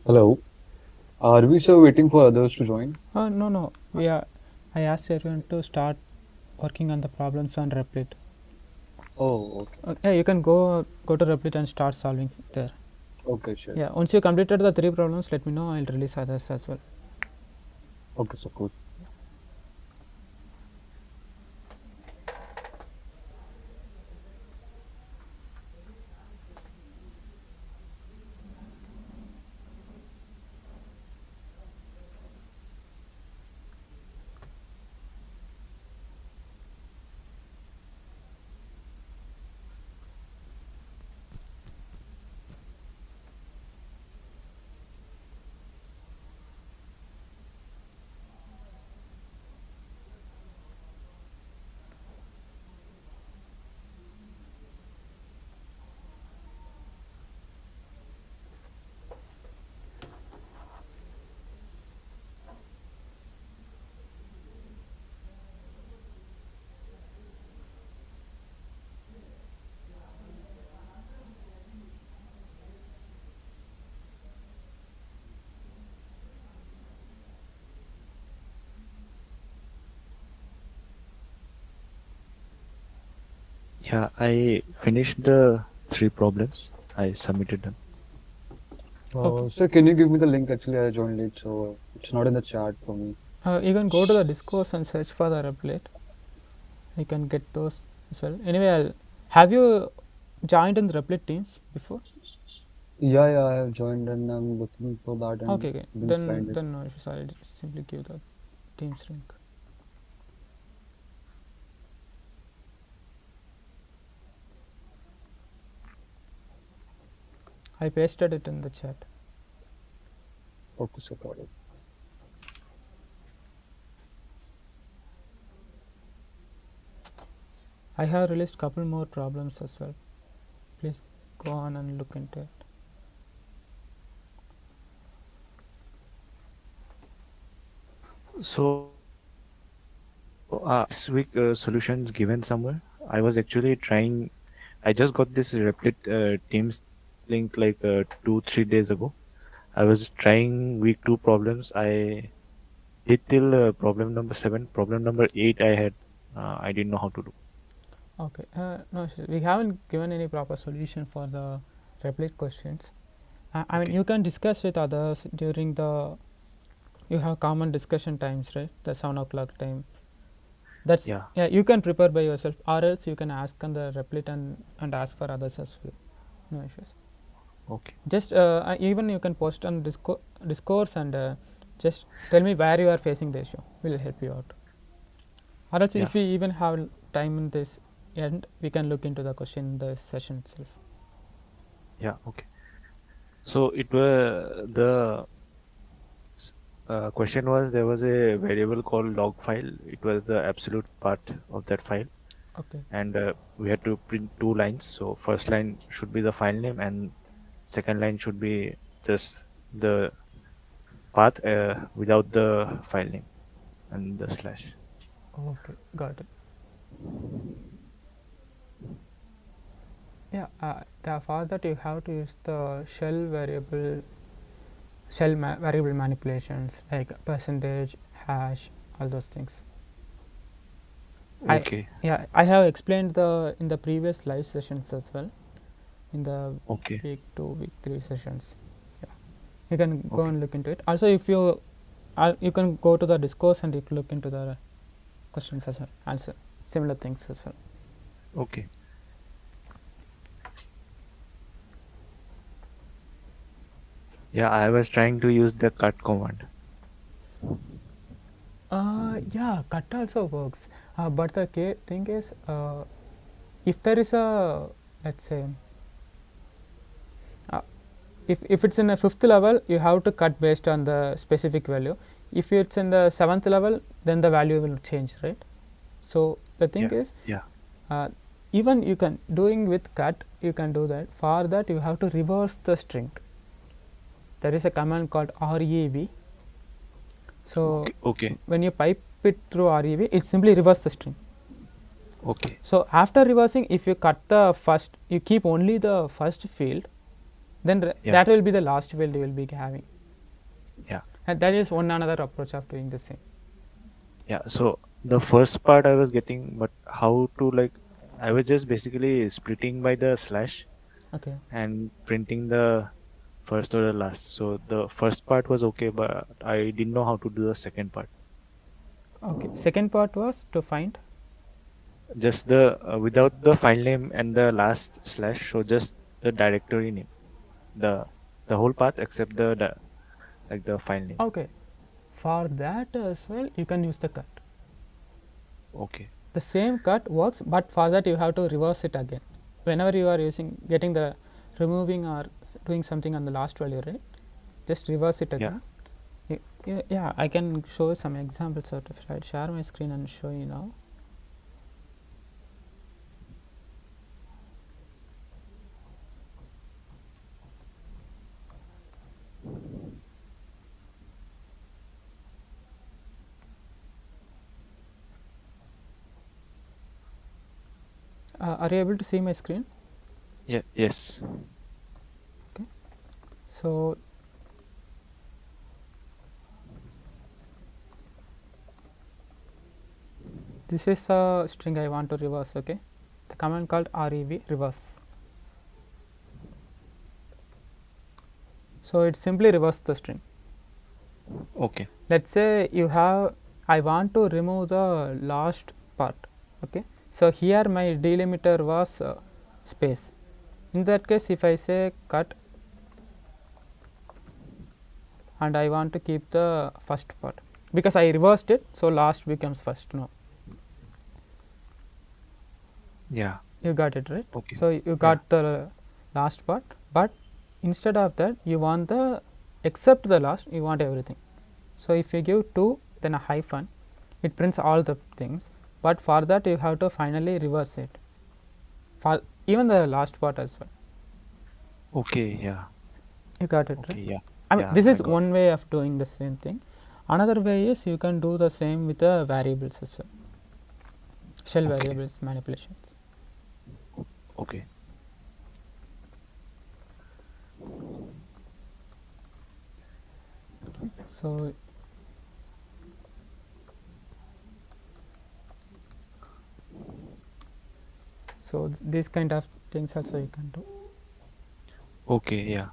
Hello. Are we still waiting for others to join? No, no. We are. I asked everyone to start working on the problems on Replit. Oh, okay. Yeah, you can go to Replit and start solving there. Okay, sure. Yeah, once you completed the 3 problems, let me know. I'll release others as well. Okay, so cool. Yeah, I finished the 3 problems. I submitted them. Okay. Sir, can you give me the link? Actually, I joined late, so it's not in the chat for me. You can go to the discourse and search for the Replit. You can get those as well. Anyway, have you joined in the Replit teams before? Yeah, I have joined and I'm looking for that and Okay. didn't find it. Then no issues. I'll just simply give the teams link. I pasted it in the chat. Okay, so got it. I have released couple more problems as well. Please go on and look into it. So, this week solutions given somewhere. I was actually trying. I just got this Replit Teams link like 2-3 days ago. I was trying week 2 problems. I did till problem number 7. Problem number 8 I had. I didn't know how to do. Okay. No, we haven't given any proper solution for the Replit questions. I mean, Okay. you can discuss with others during the. You have common discussion times, right? The 7 o'clock time. That's Yeah. yeah. You can prepare by yourself, or else you can ask on the Replit and ask for others as well. No issues. Okay. Just even you can post on discourse and just tell me where you are facing the issue. We'll help you out. Or else, Yeah. if we even have time in this end, we can look into the question in the session itself. Yeah. Okay. So it were the question was there was a variable called log file. It was the absolute part of that file, Okay. and we had to print 2 lines. So first line should be the file name, and second line should be just the path without the file name and the slash. Okay. Got it. Yeah. For that you have to use the variable manipulations like percentage, hash, all those things. Okay. I have explained the in the previous live sessions as well, in the Okay. week 2, week 3 sessions. Yeah, you can go Okay. and look into it. Also, if you can go to the discourse and you can look into the questions as well, answer similar things as well. Okay. Yeah, I was trying to use the cut command. Yeah, cut also works. But the thing is, if there is a, let's say, uh, if it's in a 5th level, you have to cut based on the specific value. If it's in the 7th level, then the value will change, right? So the thing Yeah. is, Yeah. uh, even you can doing with cut, you can do that. For that, you have to reverse the string. There is a command called rev. So Okay. Okay. when you pipe it through rev, it simply reverse the string. Okay. So after reversing, if you cut the first, you keep only the first field, then Yeah. that will be the last field you will be having. Yeah. And that is one another approach of doing the same. Yeah. So the first part I was getting, but how to like, I was just basically splitting by the slash Okay. and printing the first or the last. So the first part was okay, but I didn't know how to do the second part. Okay. Second part was to find. Just the without the file name and the last slash, so just the directory name, the the whole path except like the file name. Okay. For that as well, you can use the cut. Okay. The same cut works, but for that you have to reverse it again. Whenever you are using getting the removing or doing something on the last value, right? Just reverse it Yeah. again. Yeah, I can show some examples out of it. I'll share my screen and show you now. Are you able to see my screen? Yeah. Yes. So this is a string I want to reverse. Okay, the command called rev reverse. So it simply reverse the string. Okay. Let's say you have, I want to remove the last part. Okay, so here my delimiter was space. In that case, if I say cut and I want to keep the first part, because I reversed it, so last becomes first now. Yeah. You got it, right? Okay. So you Yeah. got the last part, but instead of that you want the, except the last, you want everything. So if you give 2 then a hyphen, it prints all the things, but for that you have to finally reverse it for even the last part as well. Okay. Yeah. You got it, Okay. right? Yeah. I mean, Yeah. this I is got. one way of doing the same thing. Another way is you can do the same with the variables as well, shell Okay. variables manipulations. Okay. So these kind of things also you can do. Okay. Yeah.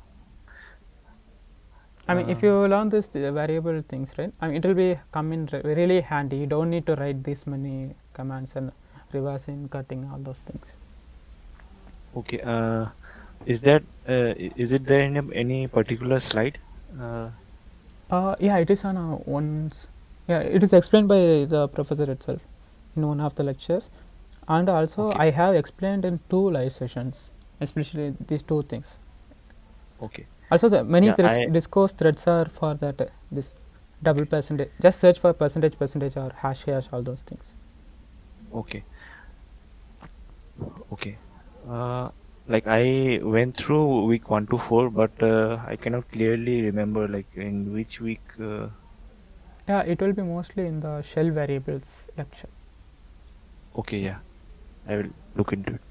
I mean, if you learn this variable things, right? I mean, it will be come in really handy. You don't need to write this many commands and reversing, cutting, all those things. Okay. Is that is it there in any particular slide? Yeah, it is on one's. Yeah, it is explained by the professor itself in one of the lectures, and also Okay. I have explained in 2 live sessions, especially these 2 things. Okay. Also, the many Yeah. I. discourse threads are for that this double percentage. Just search for percentage or hash all those things. Okay. Okay. Like I went through week 1 to 4, but I cannot clearly remember like in which week. Yeah, it will be mostly in the shell variables lecture. Okay. Yeah. I will look into it.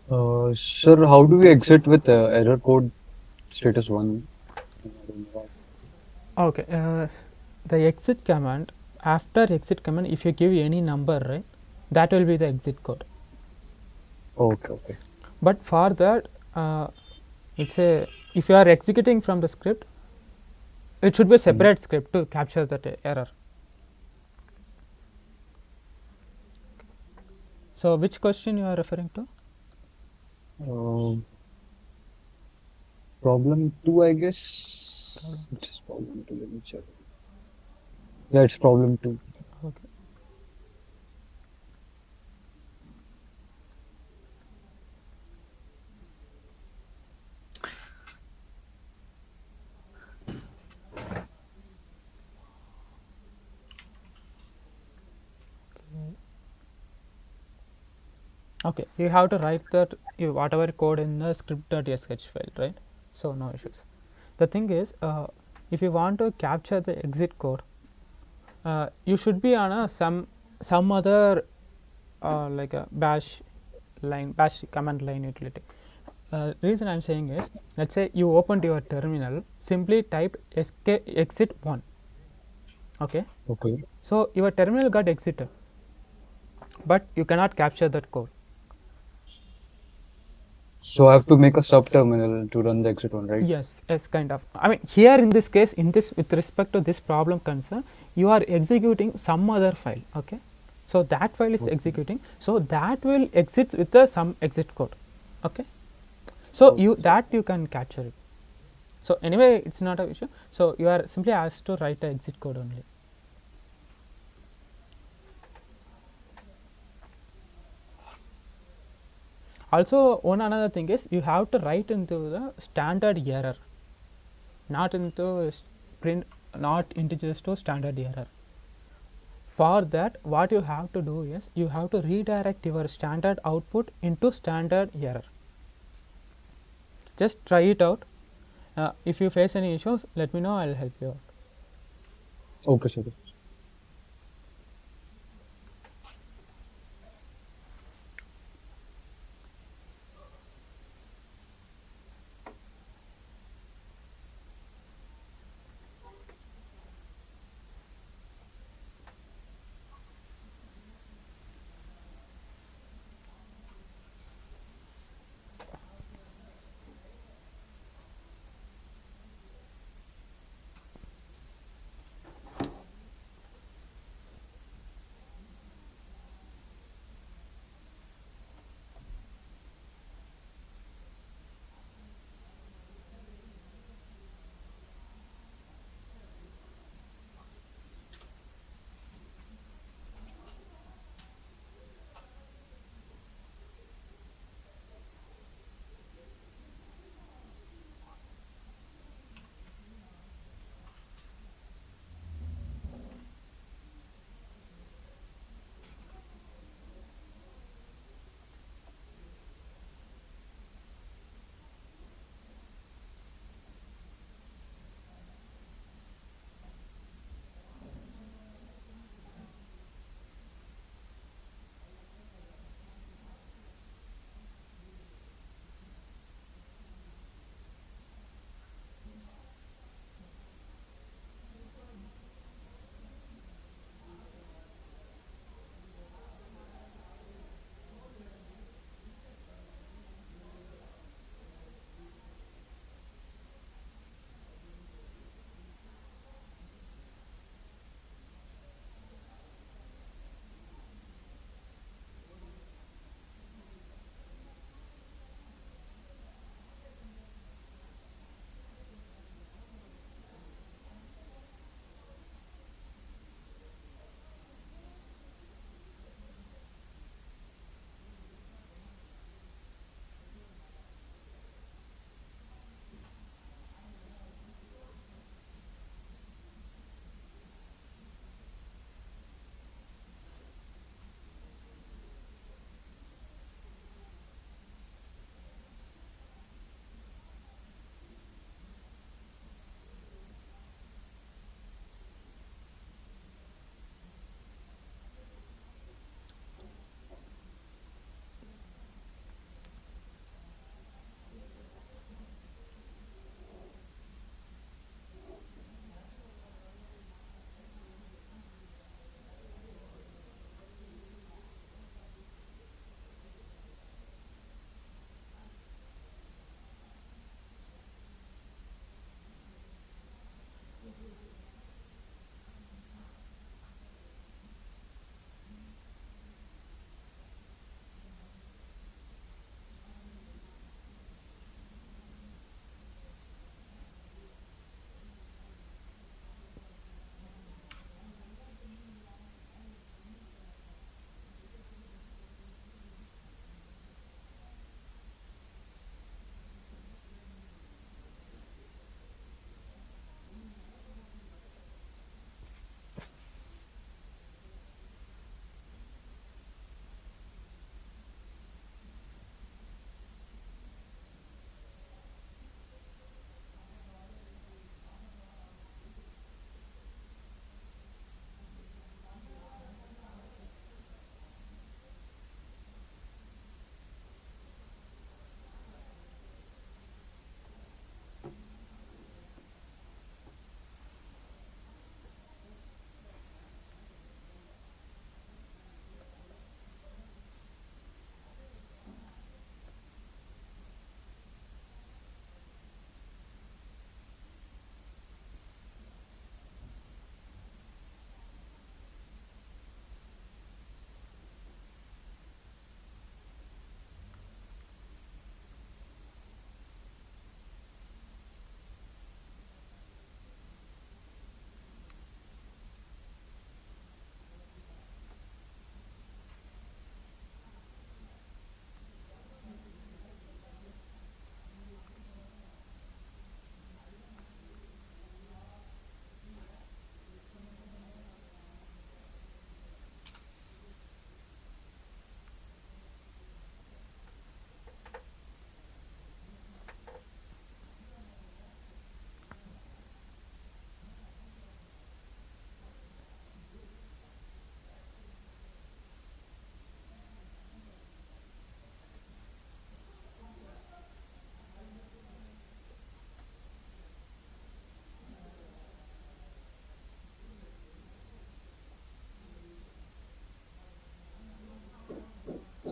Sir, how do we exit with error code status 1? Okay, the exit command, after exit command, if you give any number, right, that will be the exit code. Okay, okay. But for that, let's say if you are executing from the script, it should be a Mhm. separate script to capture that error. So which question you are referring to? Uh, problem 2, I guess. Which is problem 2? Let me check. Yeah, it's problem 2. Okay. Okay, you have to write that whatever code in the script.sh file, right? So no issues. The thing is, if you want to capture the exit code, you should be on a some other like a bash command line utility. Reason I'm saying is, let's say you opened your terminal, simply typed exit 1. Okay, Okay. so your terminal got exited, but you cannot capture that code. So I have to make a subterminal to run the exit one, right? Yes, kind of. I mean, here in this case, in this with respect to this problem concern, you are executing some other file. Okay, so that file is Okay. executing, so that will exit with the some exit code. Okay, so Okay, you sir. that you can capture it. So anyway, it's not a issue. So you are simply asked to write a exit code only. Also, one another thing is you have to write into the standard error, not into print, not integers to standard error. For that, what you have to do is you have to redirect your standard output into standard error. Just try it out. If you face any issues, let me know, I'll help you out. Okay, sir.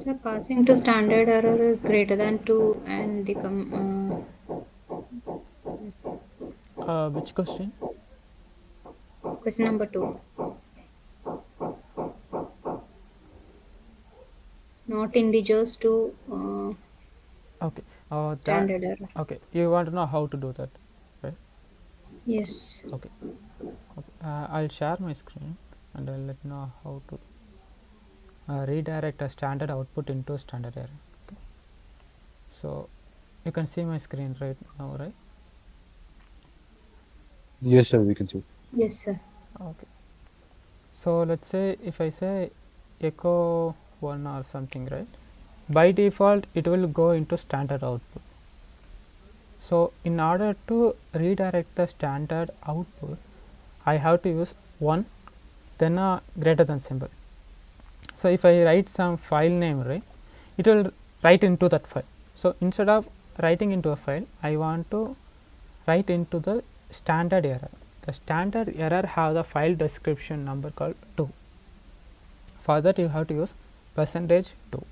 So passing to standard error is greater than 2 and the Which question? question number 2. Not integers to Okay. That. standard error. Okay. You want to know how to do that, right? Yes. Okay. Okay. I'll share my screen and I'll let you know how to redirect a standard output into a standard error. Okay. So you can see my screen right now, right? Yes, sir, we can see. Yes, sir. Okay. So let's say if I say echo 1 or something, right? By default it will go into standard output. So in order to redirect the standard output, I have to use 1 then a greater than symbol. So if I write some file name, right, it will write into that file. So instead of writing into a file, I want to write into the standard error. The standard error have the file description number called 2. For that you have to use %2.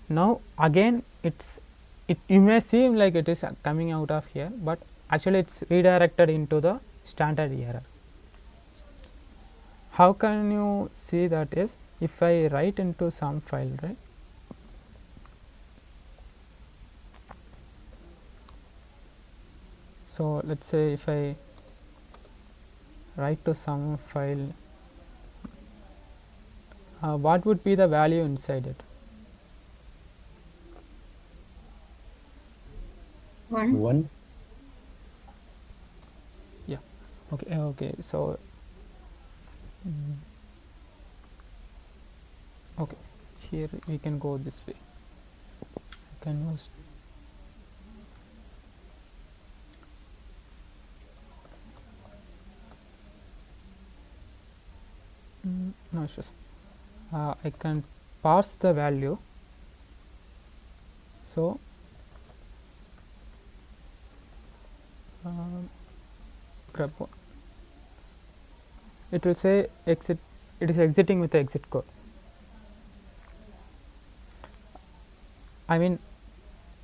Now again you may seem like it is coming out of here, but actually it's redirected into the standard error. How can you see that is if I write into some file, right? So let's say if I write to some file, what would be the value inside it? 1. 1. Yeah. Okay. Okay. So okay, here we can go this way. I can use no issues. I can parse the value. So grab one. It will say exit. It is exiting with the exit code. I mean,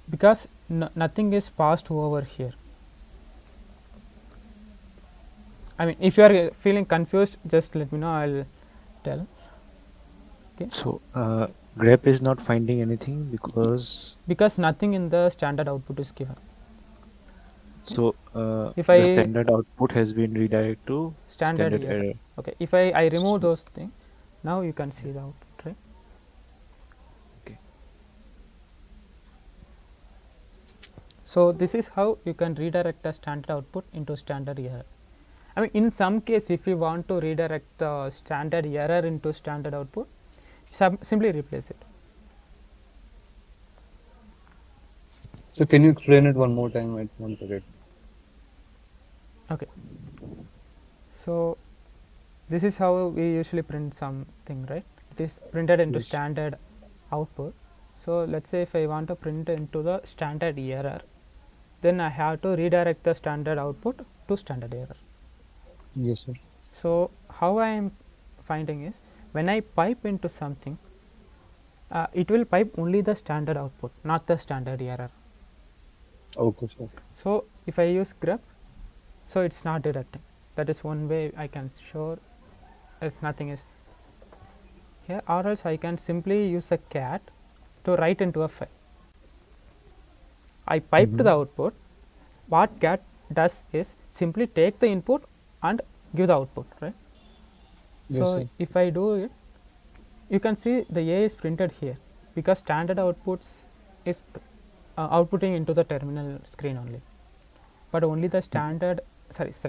because nothing is passed over here. I mean, if you are feeling confused, just let me know. I'll tell. Okay. So grep is not finding anything because nothing in the standard output is given. so If the I standard output has been redirected to standard standard error. error. Okay. If I remove So- those things, now you can see the output, right? Okay. So this is how you can redirect the standard output into standard error. I mean, in some case, if you want to redirect the standard error into standard output, simply replace it. So can you explain it one more time? I want to get. Okay. So this is how we usually print something, right? It is printed into Yes. standard output. So let's say if I want to print into the standard error, then I have to redirect the standard output to standard error. Yes, sir. So how I am finding is when I pipe into something, it will pipe only the standard output, not the standard error. Okay, sir. So if I use grep, so it's not directing. That is one way I can show it's nothing is here, or else I can simply use a cat to write into a file. I pipe to the output. What cat does is simply take the input and give the output, right? Yes, So sir. if I do it, you can see the A is printed here because standard outputs is outputting into the terminal screen only, but only the standard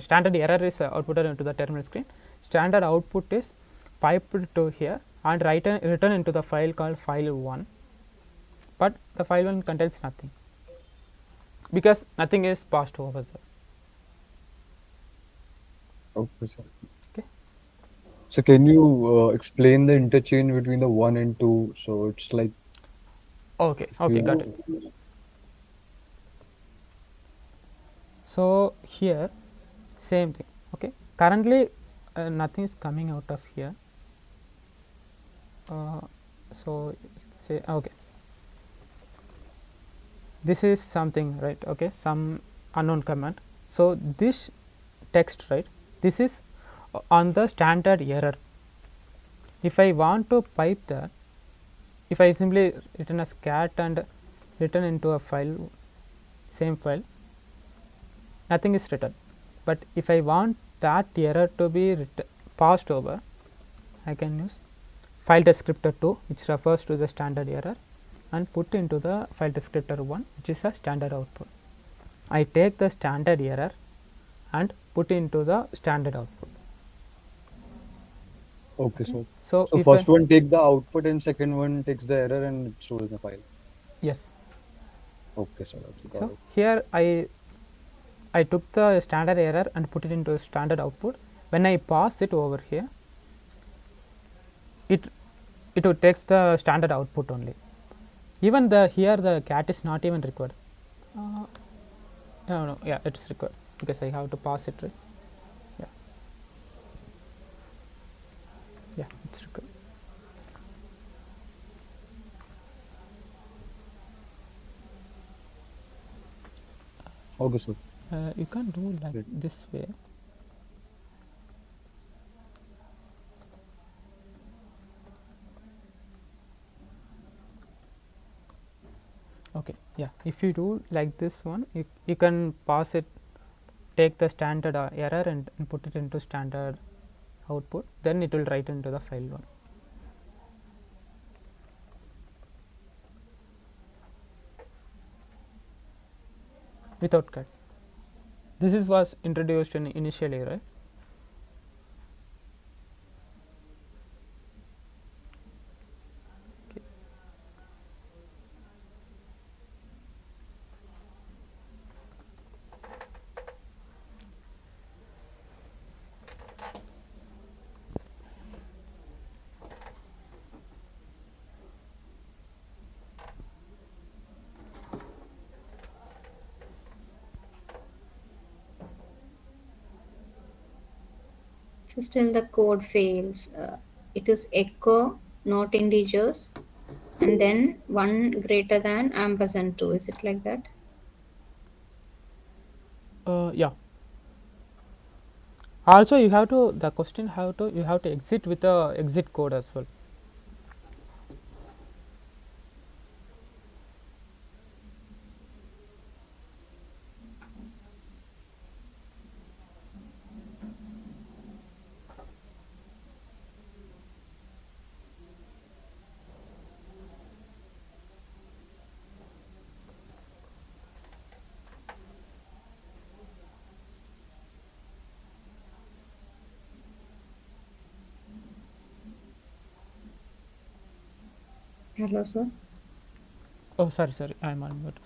standard error is outputted into the terminal screen. Standard output is piped to here and written into the file called file 1, but the file 1 contains nothing because nothing is passed over there. Okay, sir. Okay. So can you explain the interchange between the 1 and 2? So it's like Okay, okay, got it. So here same thing. Okay, currently nothing is coming out of here. So say okay, this is something, right? Okay, some unknown command. So this text, right, this is on the standard error. If I want to pipe that, if I simply written as cat and written into a file, same file, nothing is written. But if I want that error to be passed over, I can use file descriptor 2, which refers to the standard error, and put into the file descriptor 1, which is a standard output. I take the standard error and put into the standard output. Okay, So so if first one take the output and second one takes the error and it stores in the file. yes, Okay, sir. Got so it. here I took the standard error and put it into standard output. When I pass it over here, it would takes the standard output only. Even the here the cat is not even required. No, yeah, it's required because I have to pass it, right? Yeah, yeah, it's required. Okay, sir. You can do like Great. this way. Okay, yeah, if you do like this one, you can pass it, take the standard error and put it into standard output, then it will write into the file one without cut. This is was introduced in initially, right? So still the code fails. It is echo, not integers, and then 1 greater than ampersand 2. Is it like that? Yeah. Also, you have to the question you have to exit with the exit code as well. Hello, sir. Oh, sorry, I am on mute.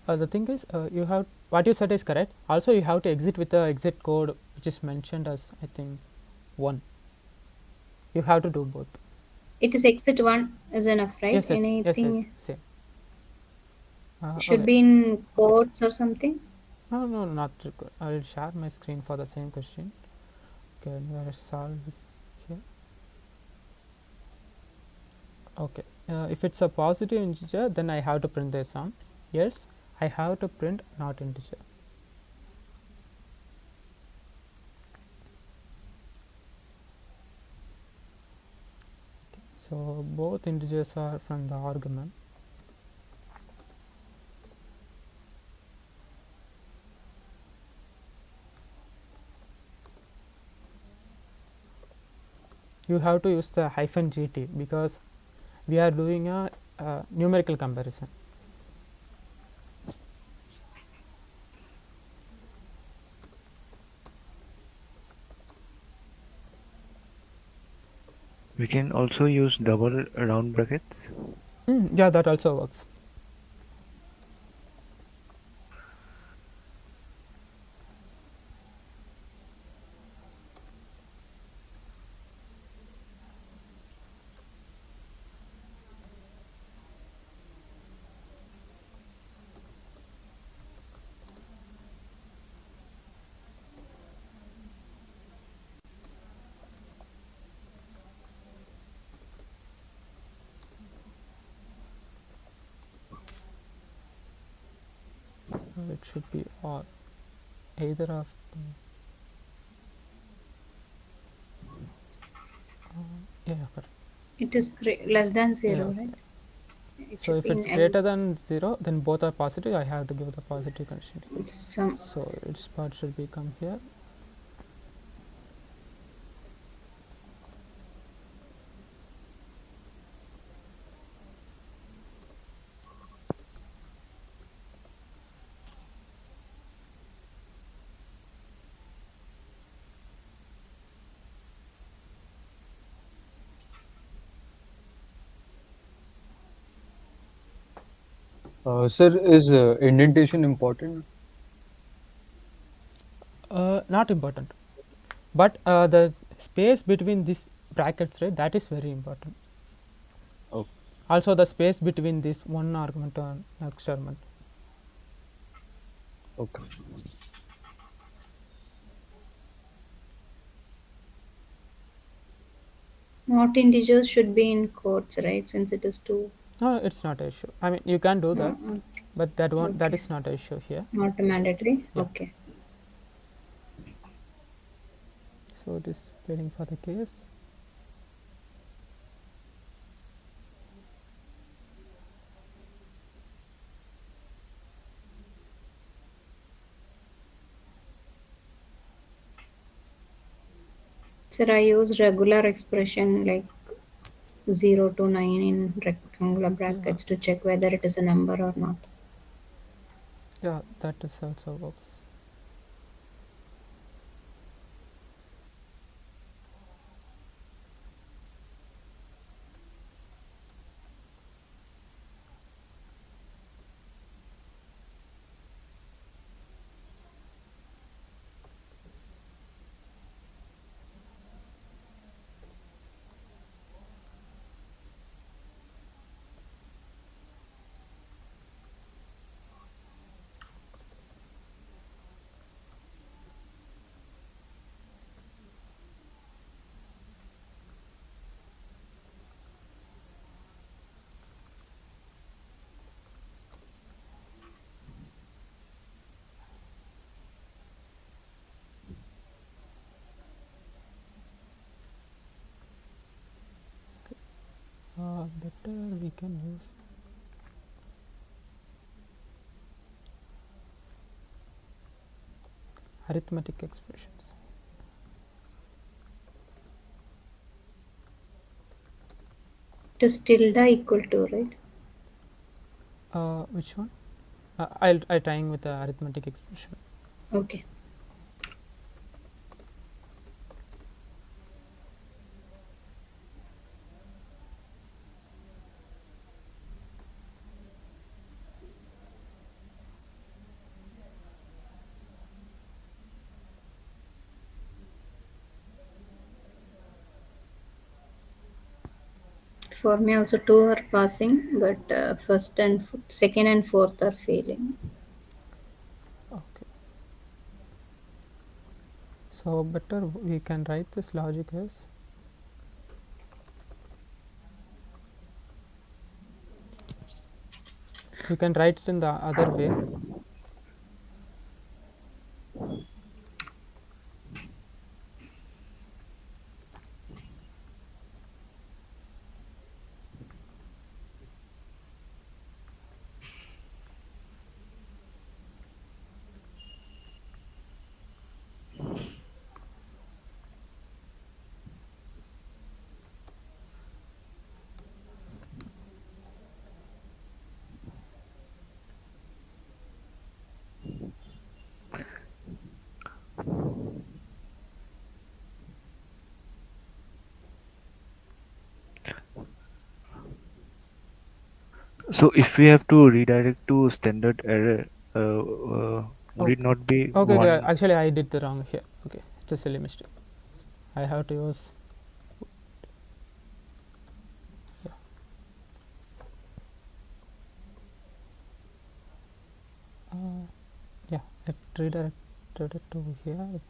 The thing is, you have what you said is correct. Also, you have to exit with the exit code, which is mentioned as I think 1. You have to do both. It is exit 1 is enough, right? Yes, Anything same. should Okay. be in quotes or something? No, not required. I will share my screen for the same question. Okay, we are solve here. Okay, if it's a positive integer, then I have to print the sum. Yes, I have to print not integer. Okay, so both integers are from the argument. You have to use the hyphen gt because we are doing a numerical comparison. We can also use double round brackets. Yeah, that also works. It should be or either of the yeah, correct. It is less than Yeah, 0, right? It so should if be it's in greater else. than 0, then both are positive. I have to give the positive condition here. It's some. So its part should become here. Sir, is indentation important? Not important, but the space between these brackets, right, that is very important. Oh, Also the space between this one argument and next argument. okay. Not integers should be in quotes, right? Since it is 2. No, it's not an issue. I mean, you can do that, No, but that okay. is not an issue here. Not mandatory. Yeah. Okay. So it is waiting for the case. Sir, I use regular expression like 0 to 9 in rectangular Yeah, brackets to check whether it is a number or not. yeah, that is also works. Better we can use arithmetic expressions. It is tilde equal to, right? Which one? I'll trying with the arithmetic expression. Okay. For me also 2 are passing, but second and fourth are failing. Okay. So better we can write this logic as you can write it in the other way. So if we have to redirect to standard error, would it Okay. not be Okay, okay. one? Actually, I did the wrong here. Okay, it's a silly mistake. I have to use. Yeah. Yeah, it redirected it to here.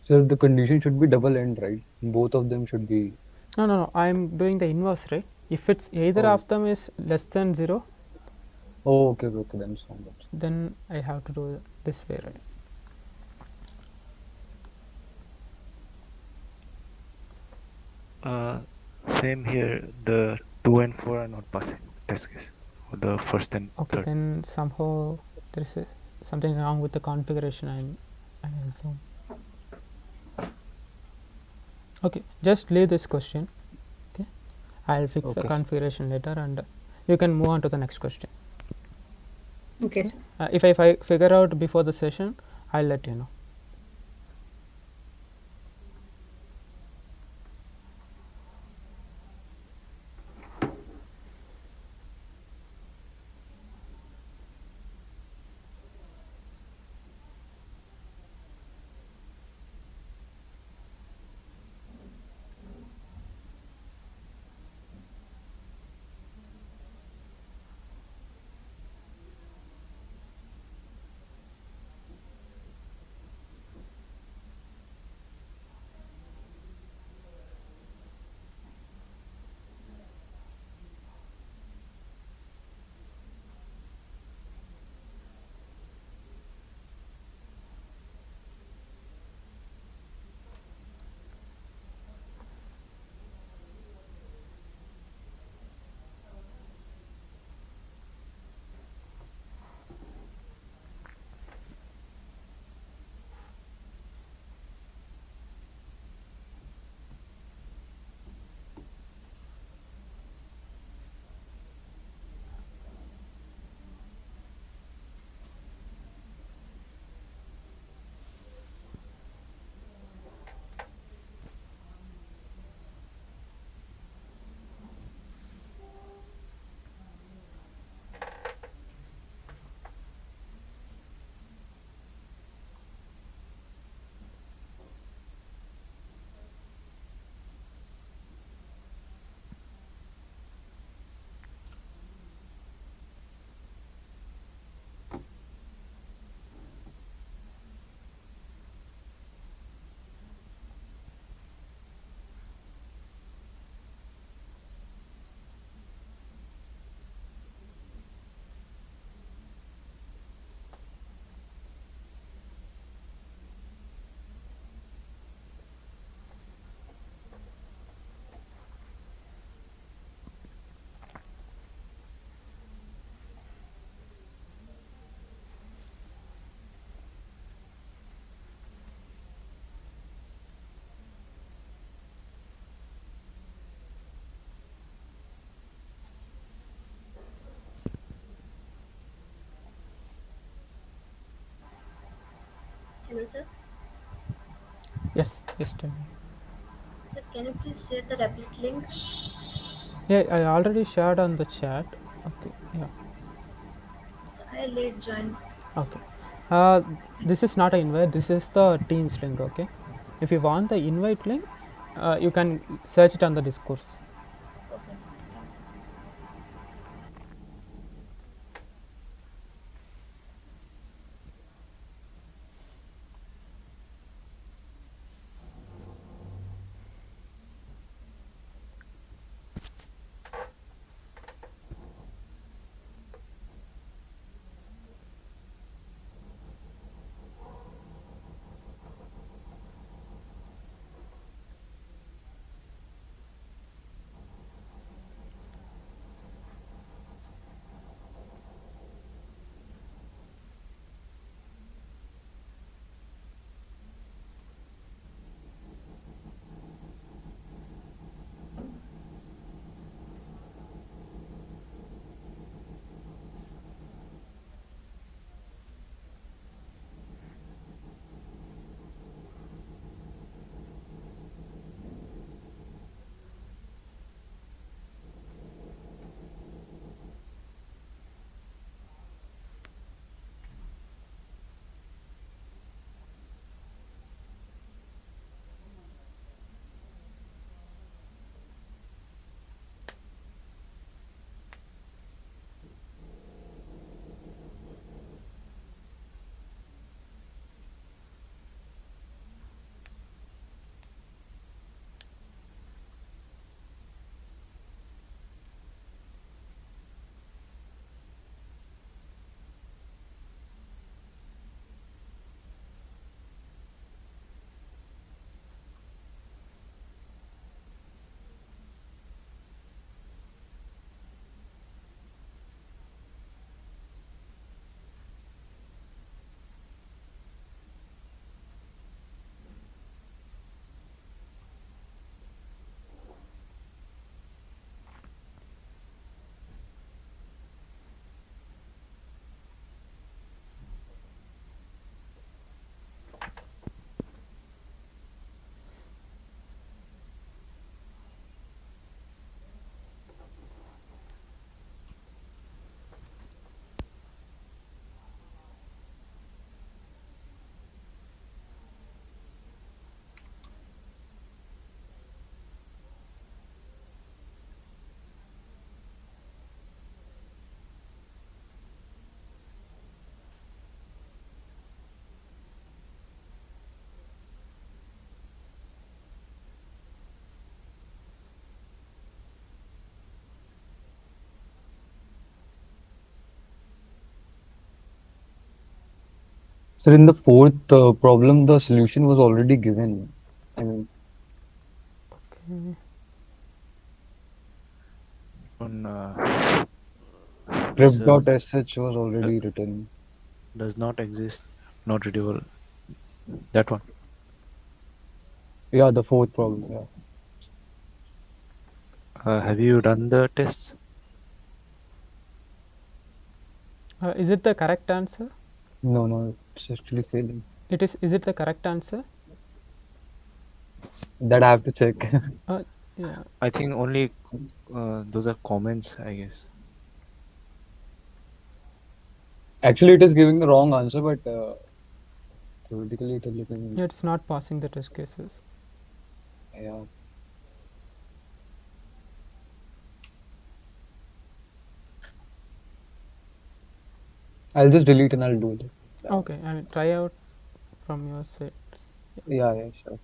So the condition should be double end, right? Both of them should be. No, I am doing the inverse, right? If it's either Oh, of them is less than 0, oh, okay. Then so much. then I have to do this way, right? Same here. The 2 and 4 are not passing test case. The first and Okay, third. then somehow there is something wrong with the configuration. I assume. Okay, just leave this question. Okay, I'll fix the Okay. configuration later, and you can move on to the next question. Okay, sir. If I figure out before the session, I'll let you know. Hello, sir. Yes, tell me. Sir, can you please share the Replit link? Yeah, I already shared on the chat. Okay, yeah, So I late joined. okay. This is not an invite. This is the Teams link. Okay, if you want the invite link, you can search it on the discourse. Okay, thank you. So in the fourth problem, the solution was already given. I mean, Okay. On so script.sh was uh, already written. does not exist, not readable. That one. Yeah, the fourth problem. Yeah. Have you done the tests? Is it the correct answer? No, no, it's actually failing. It is. Is it the correct answer? That I have to check. Yeah. I think only those are comments, I guess. Actually, it is giving the wrong answer, but theoretically, it is looking. It's not passing the test cases. Yeah. I'll just delete and I'll do it. Yeah, Okay. I mean, try out from your side. yeah, sure.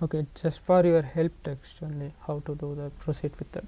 Okay. Just for your help text only, how to do the proceed with that.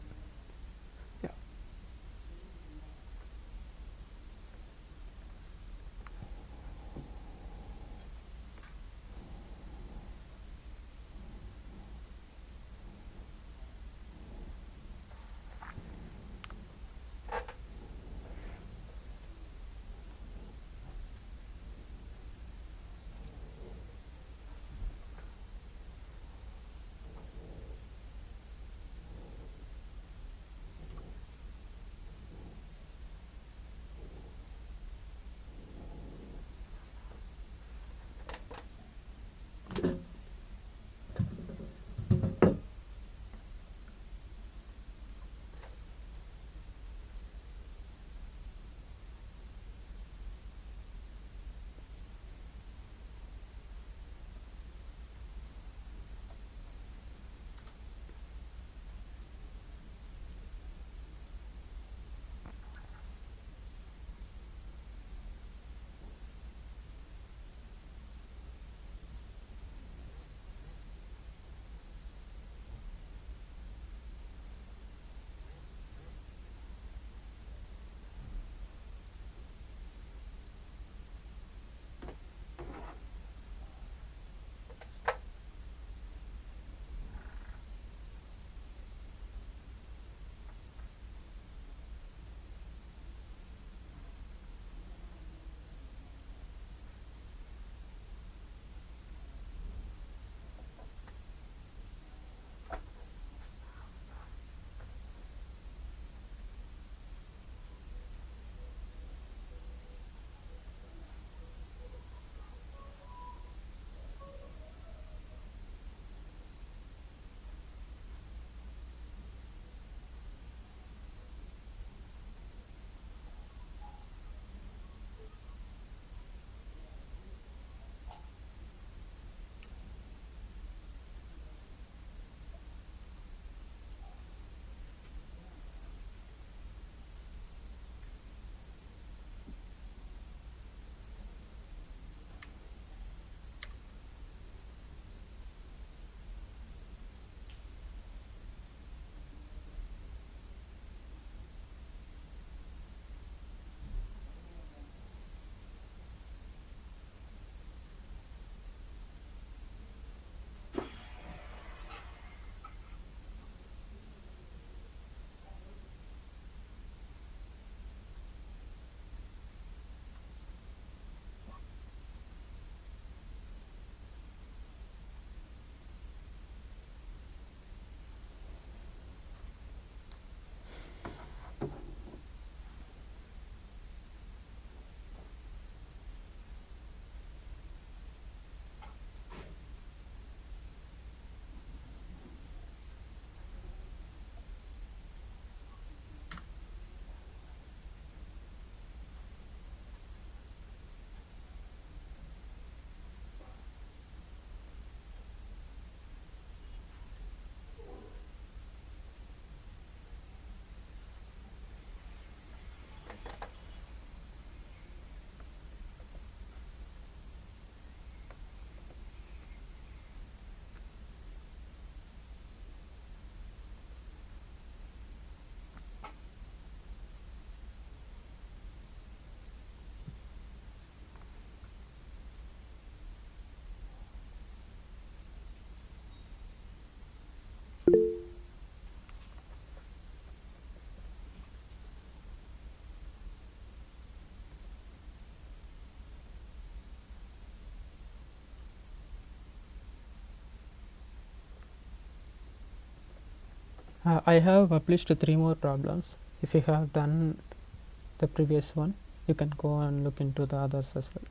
I have published 3 more problems. If you have done the previous one, you can go and look into the others as well.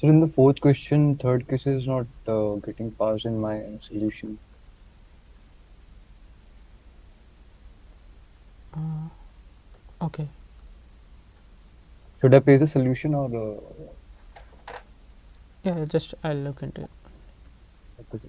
So in the fourth question, third case is not getting passed in my solution. Okay. Should I paste the solution or? Yeah, just I'll look into it. Okay.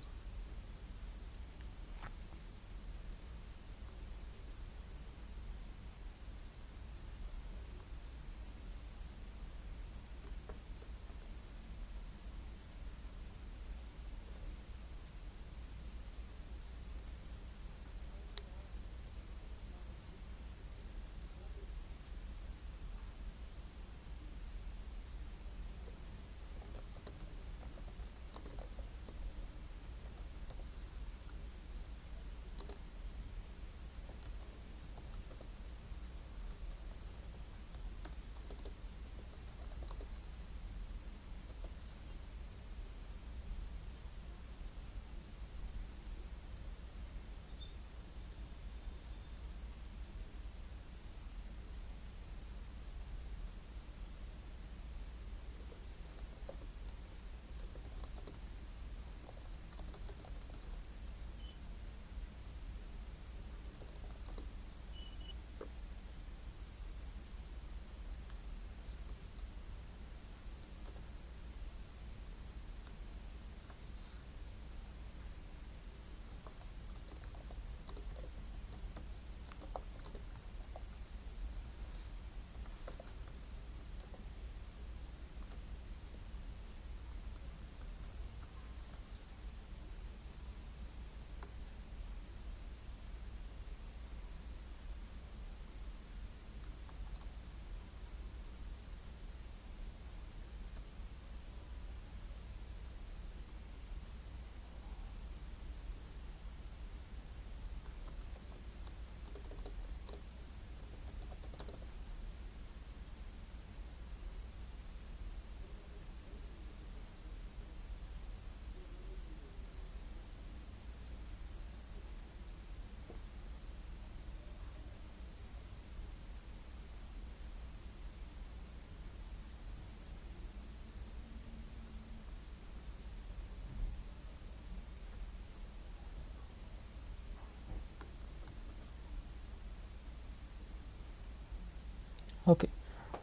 Okay.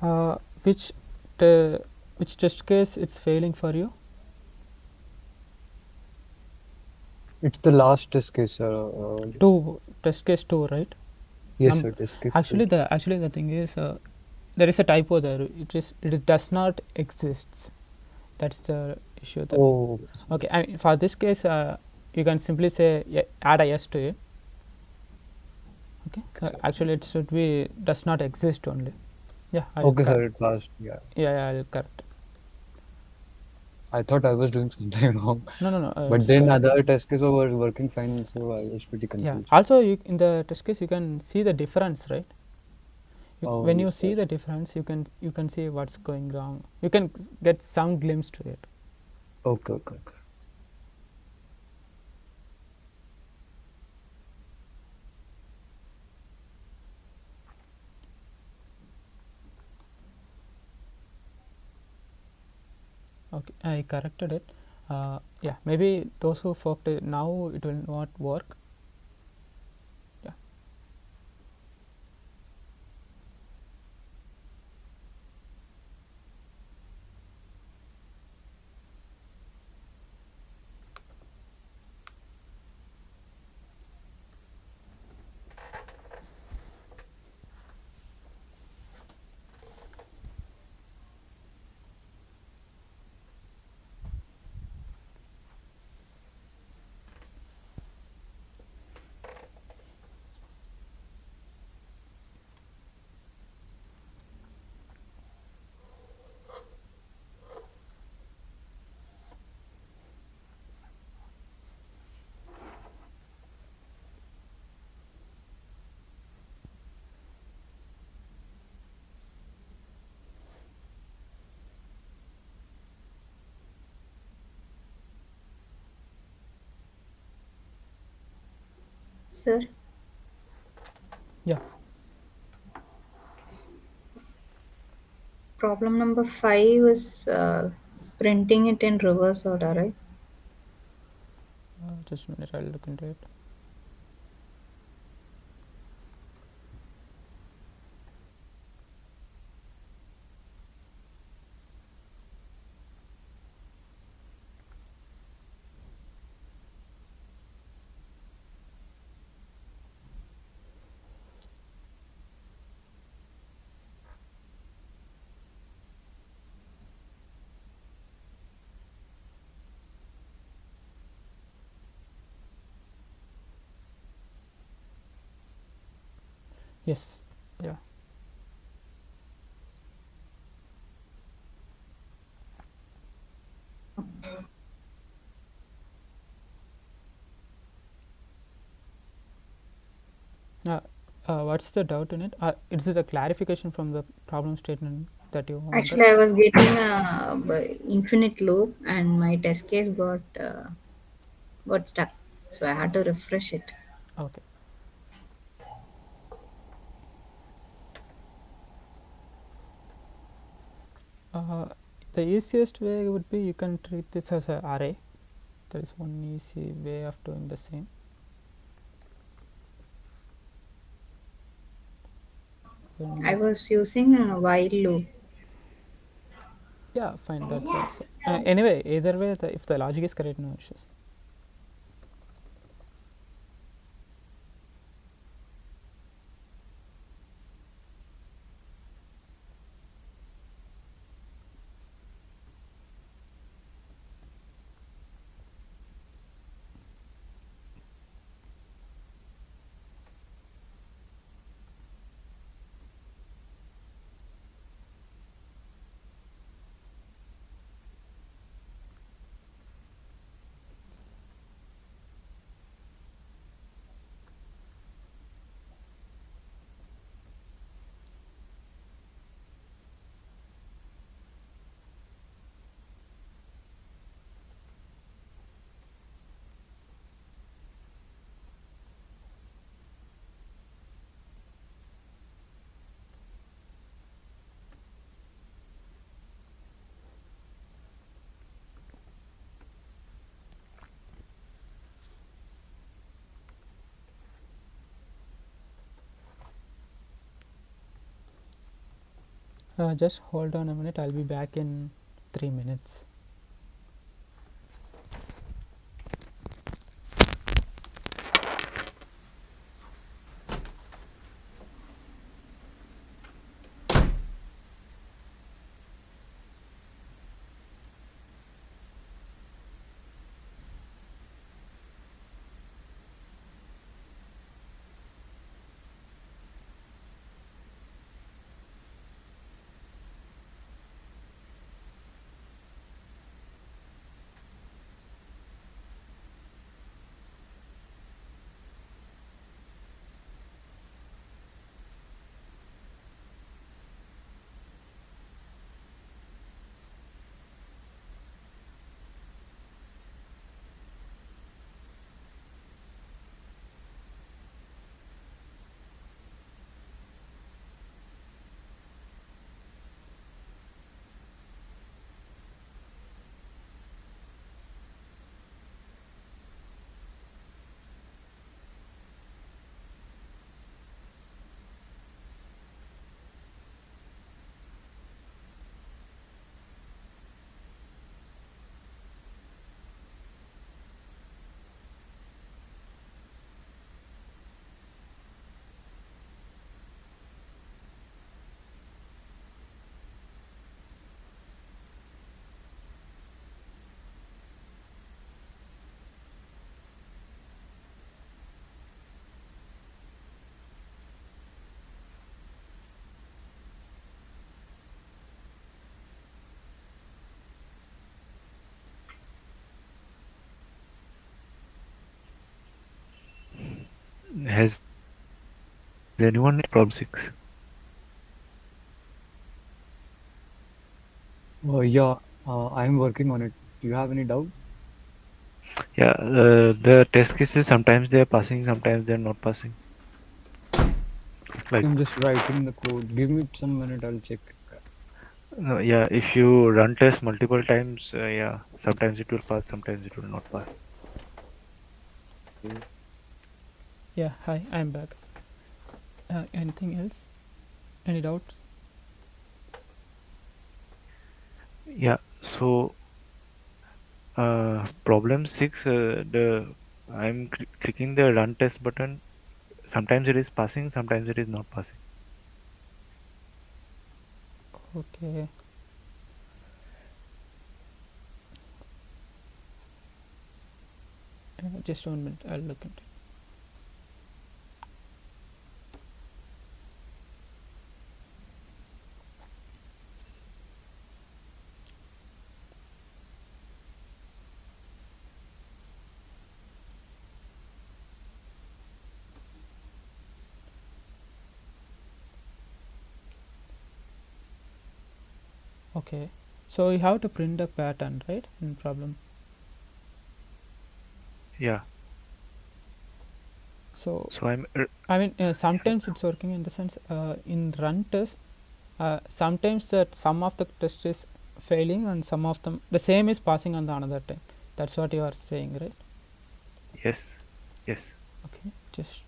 Uh, which te- which test case it's failing for you? It's the last test case, sir. Two, test case 2, right? Yes, sir. Test case two. Actually the thing is there is a typo there. It does not exists. That's the issue there. Oh, Okay. I mean, for this case, you can simply say add a yes to it. Okay. okay, sir. Actually, it should be does not exist only. Yeah. Okay, sir. It passed. Yeah. Yeah, I'll correct. I thought I was doing something wrong, No. but It's then correct. other test cases were working fine, so I was pretty Yeah. confused. Also, in the test case, you can see the difference, right? Oh, When you yes, see sir. the difference, you can see what's going wrong. You can get some glimpse to it. Okay, okay, okay. Okay, I corrected it. Yeah, maybe those who forked it, now it will not work. Yeah. Sir, Yeah. problem number 5 is printing it in reverse order, right? Just a minute, I'll look into it. Yes, yeah. Uh, what's the doubt in it? Is it a clarification from the problem statement that you wanted? Actually, I was getting a infinite loop, and my test case got stuck, so I had to refresh it. Okay. Uh, the easiest way would be you can treat this as an array. There is one easy way of doing the same. I When was using a while loop. yeah, fine. That's also anyway. Either way, if the logic is correct, no issues. Just hold on a minute. I'll be back in 3 minutes. Has anyone problem 6? Yeah, I'm working on it. Do you have any doubt? Yeah, the test cases sometimes they are passing, sometimes they are not passing. Like I'm just writing the code. Give me some minute, I'll check. No, yeah, if you run test multiple times, yeah, sometimes it will pass, sometimes it will not pass. Yeah, hi, I'm back. Anything else? Any doubts? Yeah, so problem 6, the I'm clicking the run test button. Sometimes it is passing, sometimes it is not passing. Okay. Just 1 minute, I'll look into it. Okay, so you have to print a pattern, right? In problem. Yeah, So so I'm I mean, sometimes it's working in the sense in run test. Sometimes that some of the test is failing and some of them the same is passing on the another time. That's what you are saying, right? yes, yes. Okay, just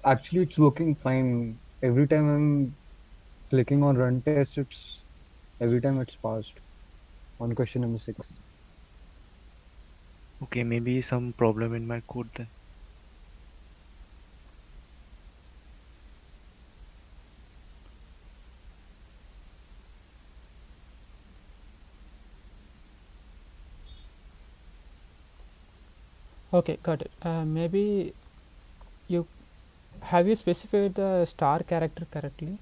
Actually, it's working fine. Every time I'm clicking on run test, it's every time it's passed on question number 6. Okay, maybe some problem in my code then. okay, got it. Maybe you have you specified the star character correctly?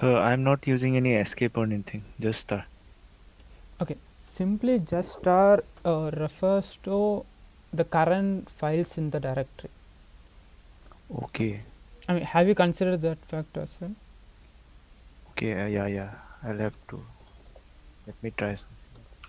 I'm not using any escape or anything, just star. Okay, simply just star refers to the current files in the directory. Okay, I mean, have you considered that fact as well? okay, yeah, yeah. I'll have to let me try something else.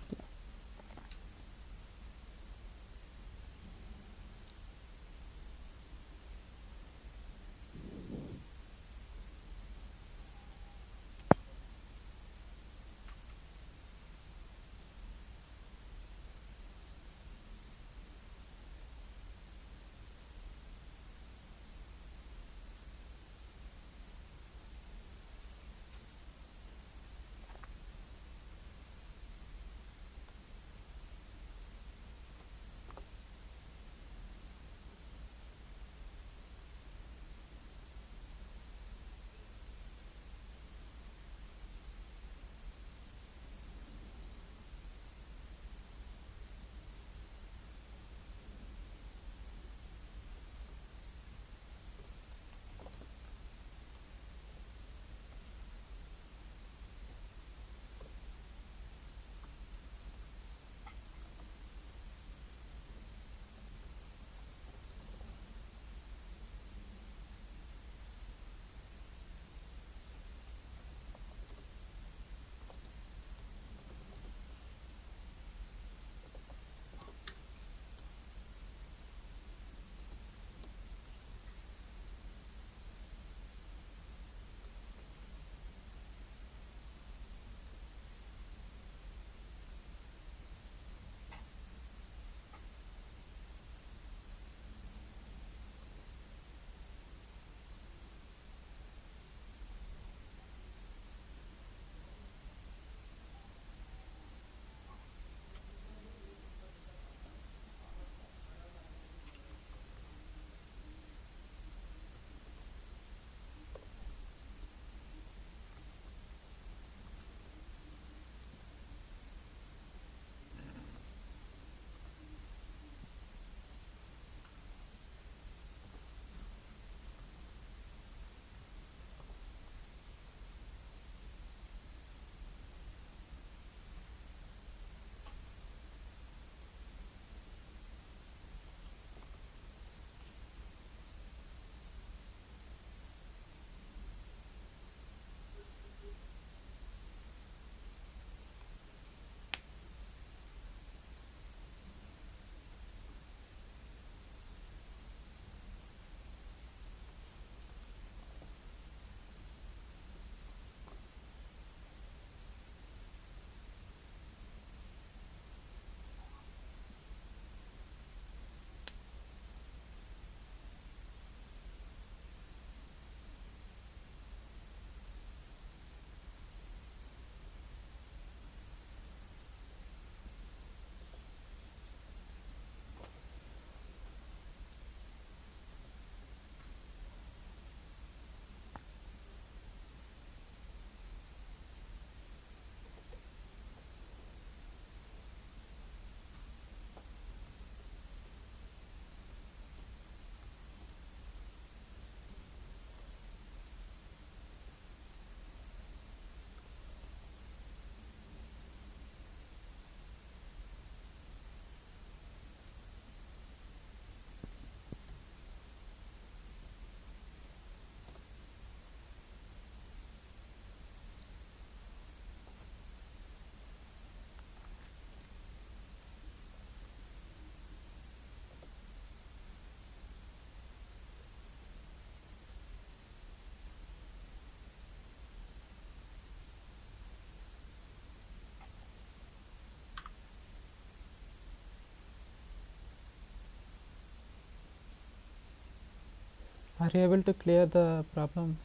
Are you able to clear the problem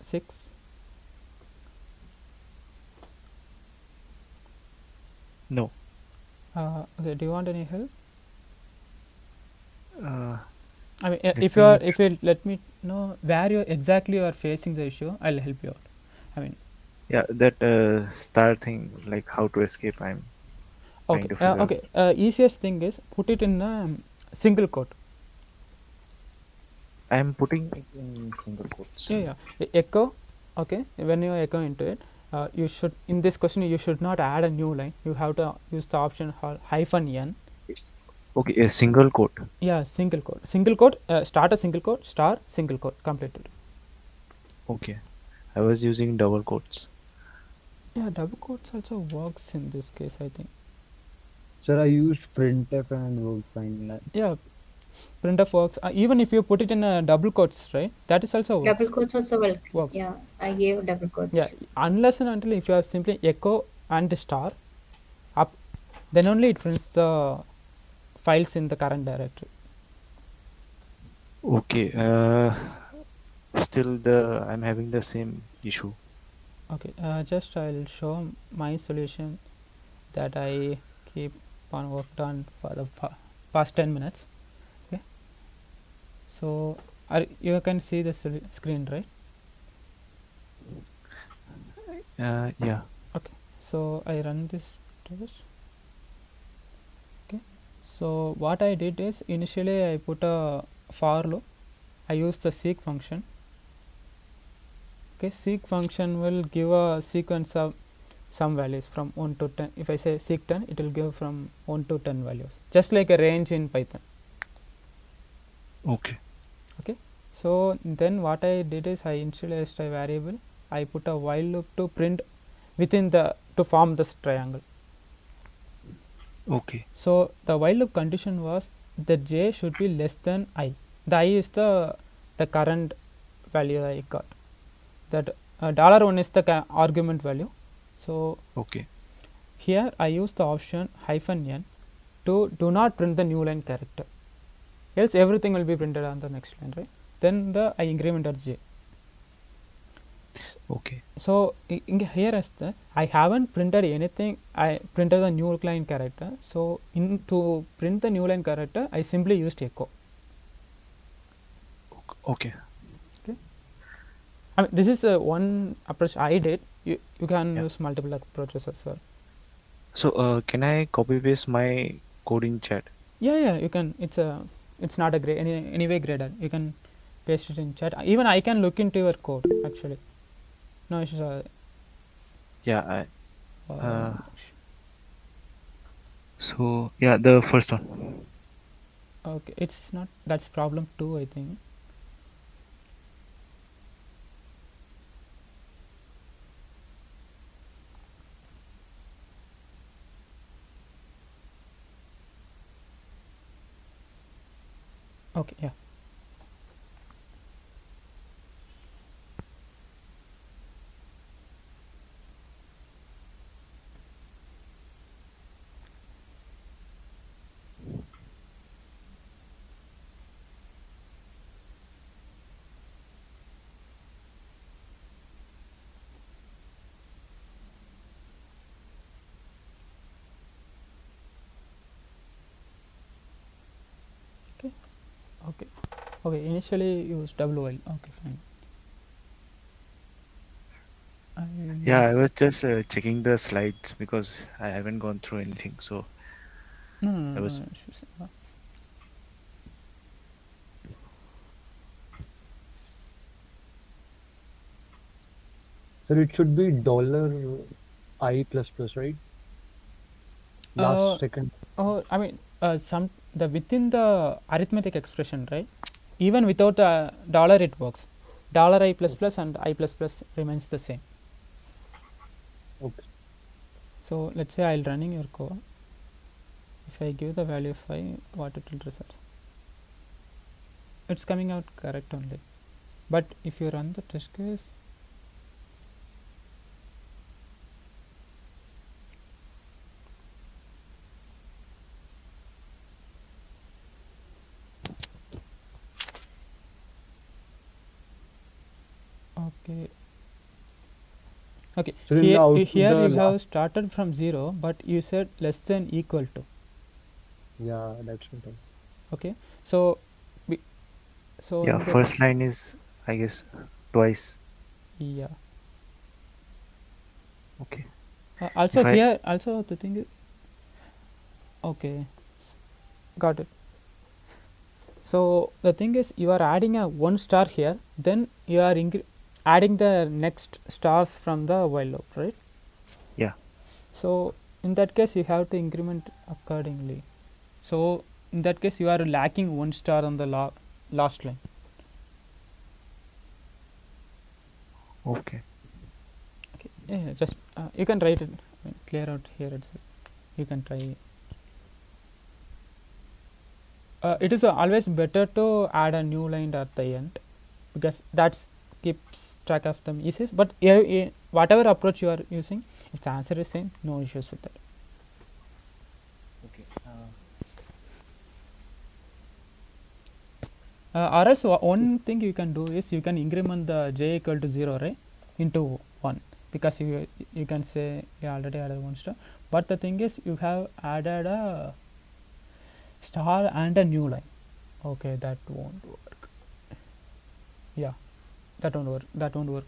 6? No. Okay, do you want any help? Uh, I mean, let if me. you let me know where you exactly are facing the issue, I'll help you out. I mean, Yeah, that star thing, like how to escape. I'm trying okay, to figure out. easiest thing is put it in a single quote. I'm putting it in single quotes. Yeah. Echo. Okay, when you echo into it, you should, in this question you should not add a new line. You have to use the option -n. Okay, a single quote. Yeah, single quote. Single quote. Start a single quote. Star single quote. Completed. Okay, I was using double quotes. Yeah, double quotes also works in this case, I think. Sir, I used printf and it worked fine. Yeah, printf works. Even if you put it in double quotes, right? That is also Double works. quotes also will. Works. Yeah, I gave double Yeah, quotes. unless and until if you are simply echo and star up, then only it prints the files in the current directory. Okay, still I'm having the same issue. Okay, just I'll show my solution that I keep on worked on for the past 10 minutes. Okay, so you can see the screen, right? Yeah. Okay, so I run this test. Okay, so what I did is initially I put a for loop. I use the seek function. Okay, seek function will give a sequence of some values from 1 to 10. If I say seek 10, it will give from 1 to 10 values, just like a range in Python. Okay. Okay, so then what I did is I initialized a variable. I put a while loop to print within the to form this triangle. Okay. So the while loop condition was that j should be less than I. The I is the current value I got. That $1 is the argument value. So Okay. here I use the option -n to do not print the new line character, else everything will be printed on the next line, right? Then the I incremented j. Okay. So here as the I haven't printed anything. I printed the new line character. So to print the new line character, I simply used echo. Okay. Okay. I mean, this is one approach I did. You can use multiple approaches as well. So can I copy paste my code in chat? Yeah, you can. It's not a grade anyway graded. You can paste it in chat. Even I can look into your code actually. No issues. Yeah. So yeah, the first one. Okay, it's not. That's problem 2, I think. Okay, yeah. Okay, initially use double while. Okay, fine. Yeah, I was just checking the slides because I haven't gone through anything. So No I was. issues. Sir, it should be $I plus plus, right? Last second. Oh, I mean, the within the arithmetic expression, right? Even without a dollar, it works. $I plus plus and I plus plus remains the same. Okay. So let's say I'll running your code. If I give the value 5, what it will result? It's coming out correct only. But if you run the test case, Okay. Okay. So in the Here the you have last, started from 0, but you said less than equal to. yeah, that's what I was. Okay. So, we, so Yeah, in the first line is, I guess, twice. yeah. Okay. Also If I here also the thing is okay. Got it. So the thing is you are adding a 1 star here, then you are adding the next stars from the while loop, right? yeah. So in that case you have to increment accordingly. So in that case you are lacking 1 star on the last line. Okay. Okay. Yeah, just you can write it, clear out here itself. You can try. It is always better to add a new line at the end because that's keeps track of them easiest. But whatever approach you are using, if the answer is same, no issues with that. Okay. Or else one thing you can do is you can increment the j equal to 0, right, into 1, because you can say you already added 1 star, but the thing is you have added a star and a new line. Okay, that won't work. Yeah, that won't work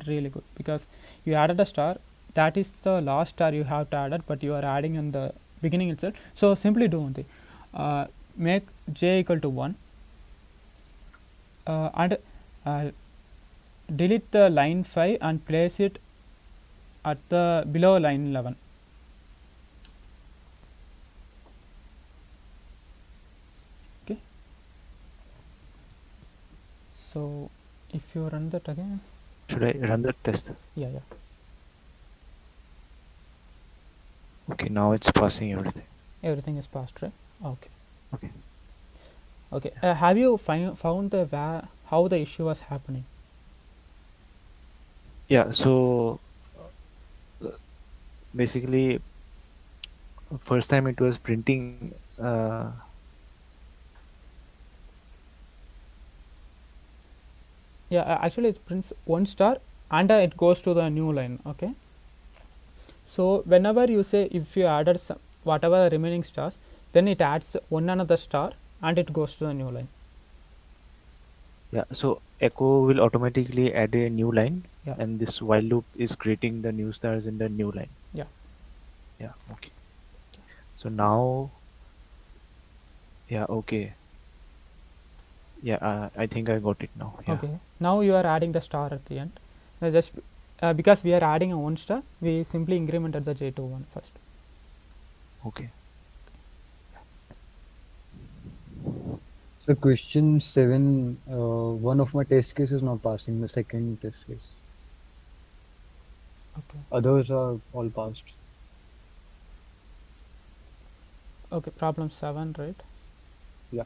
really good, because you added a star, that is the last star you have to add it, but you are adding in the beginning itself. So simply do one thing, make j equal to 1, and delete the line 5 and place it at the below line 11. Okay, so if you run that again, Should I run the test? yeah. Okay, now it's passing everything. Everything is passed, right? Okay. Okay. Okay. Have you found the how the issue was happening? Yeah, so basically, first time it was printing. Yeah, actually it prints 1 star and it goes to the new line. Okay, so whenever you say if you added some, whatever the remaining stars, then it adds one another star and it goes to the new line. Yeah, so echo will automatically add a new line, Yeah. and this while loop is creating the new stars in the new line. Yeah. Yeah, okay. So now, yeah, okay. Yeah, I think I got it now. Yeah. Okay, now you are adding the star at the end. Just because we are adding a 1 star, we simply incremented the j to 1 first. Okay. So question 7, one of my test cases is not passing, the second test case. Okay. Others are all passed. Okay, problem 7, right? Yeah.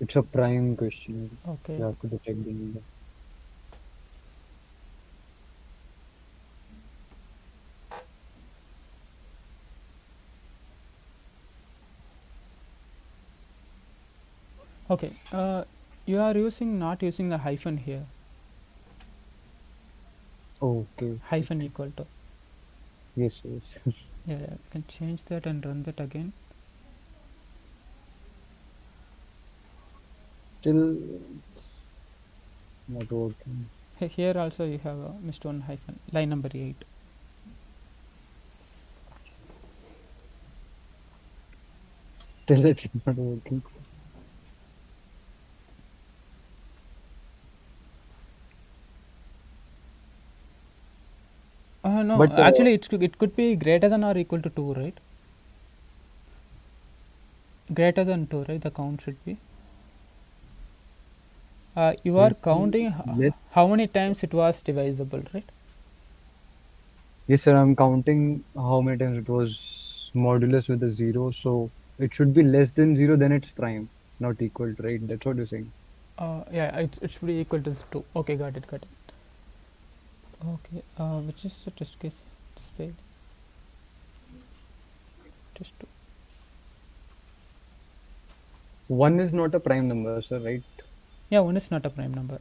It's a prime question. Okay. You have to detect the number. Okay, you are not using the hyphen here. Okay. Hyphen equal to. Yes, yes. Yeah, you can change that and run that again. Still, it's not working. Here also you have missed one hyphen, line number 8. Still, it's not working. No, But actually it could be greater than or equal to 2, right? Greater than 2, right? The count should be. You are should counting be less. how many times it was divisible, right? Yes, sir. I'm counting how many times it was modulus with a zero. So it should be less than zero. Then it's prime, not equal to, right? That's what you're saying. Yeah, it should be equal to 2. Okay, got it, got it. Okay, which is the test case? It's failed. Test 2. One is not a prime number, sir, right? Yeah, 1 is not a prime number.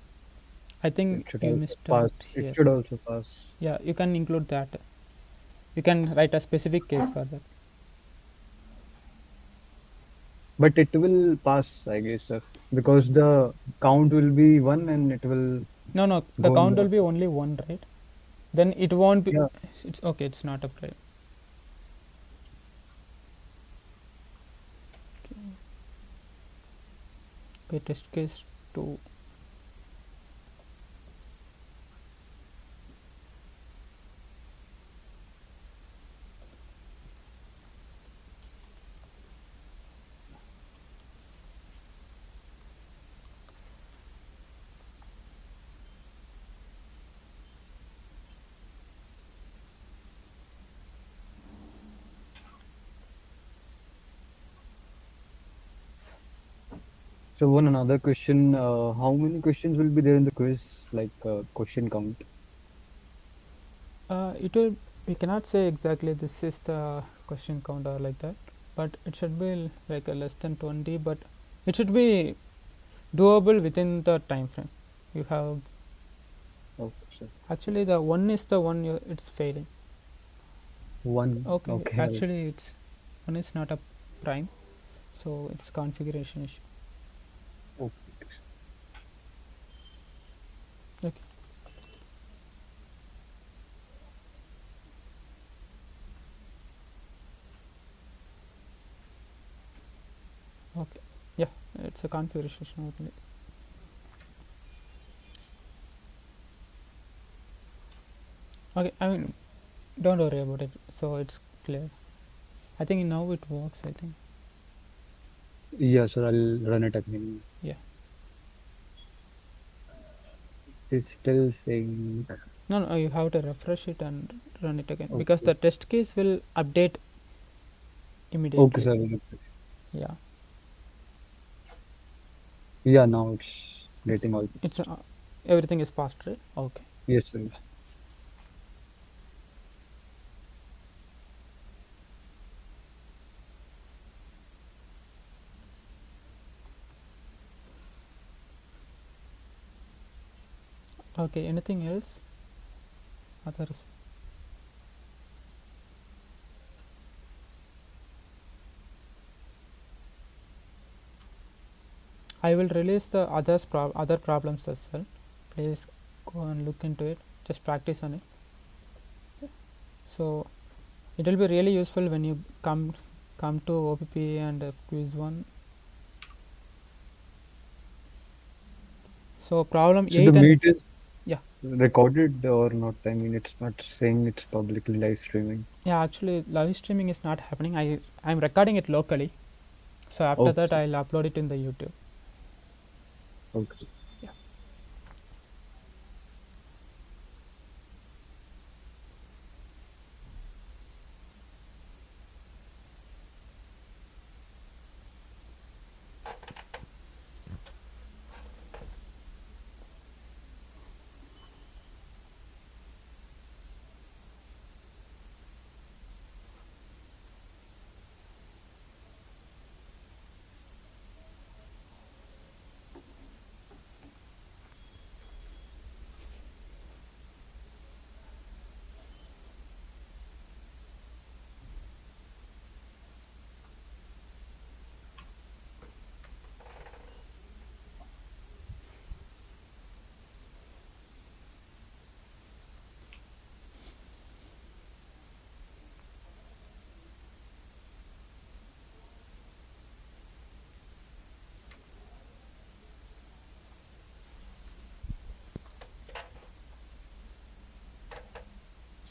I It think should you also missed pass. out It here. should also pass. Yeah, you can include that. You can write a specific case for that. But it will pass, I guess, sir, because the count will be one and it will No, the go in count will the. be only 1, right? Then it won't be. Yeah. It's okay. It's not a prime. Okay, test case 2. So one another question. How many questions will be there in the quiz? Like question count. It will. We cannot say exactly this is the question count or like that, but it should be like a less than 20. But it should be doable within the time frame. You have Okay, sir. actually the 1 is the one it's failing. One. Okay, Okay. actually it's 1 is not a prime, so it's configuration issue. Okay. Okay. Okay. Yeah, it's a configuration only. Okay, I mean, don't worry about it. So it's clear. I think now it works. I think. Yeah, sir. I'll run it again. Yeah. It's still saying. No, you have to refresh it and run it again because Okay. the test case will update Okay, immediately. sir. Yeah. Yeah, now it's It's getting all it's fixed. everything is passed, right? Okay. Yes, sir. Okay. Anything else? Others. I will release the other problems as well. Please go and look into it. Just practice on it. So it will be really useful when you come to OPP and quiz 1. So problem So the 8 and meet is yeah. recorded or not? I mean, it's not saying it's publicly live streaming. Yeah, actually live streaming is not happening. I'm recording it locally. So after Okay, that sir. I'll upload it in the YouTube. Okay. Yeah.